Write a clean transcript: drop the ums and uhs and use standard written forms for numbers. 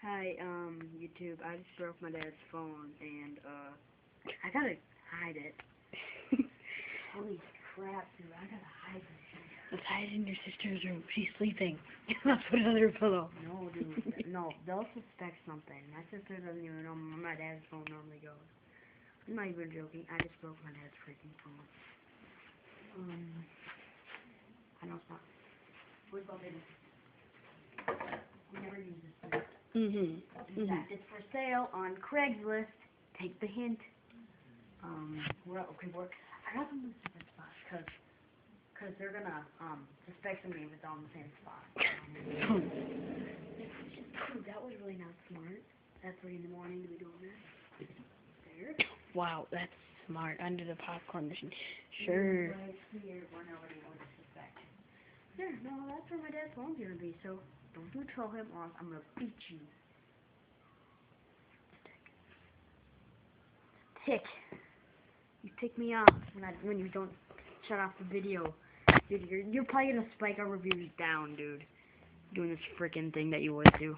Hi, YouTube. I just broke my dad's phone, and, I gotta hide it. Holy crap, dude, I gotta hide this shit. Let's hide it in your sister's room. She's sleeping. Let's put it under her pillow. No, dude, no, they'll suspect something. My sister doesn't even know where my dad's phone normally goes. I'm not even joking. I just broke my dad's freaking phone. I know it's not. Where's my baby? We never use this thing. In fact, it's for sale on Craigslist. Take the hint. I got them in different spots, cause they're gonna, suspect somebody if it's all in the same spot. That was really not smart. At 3 in the morning to be doing this. There. Wow, that's smart. Under the popcorn machine. Sure. Right here where nobody would suspect. There, no, that's where my dad's phone's gonna be, so don't you tell him or I'm gonna beat you. Tick. You tick me off when you don't shut off the video. Dude, you're probably gonna spike our reviews down, dude. Doing this freaking thing that you always do.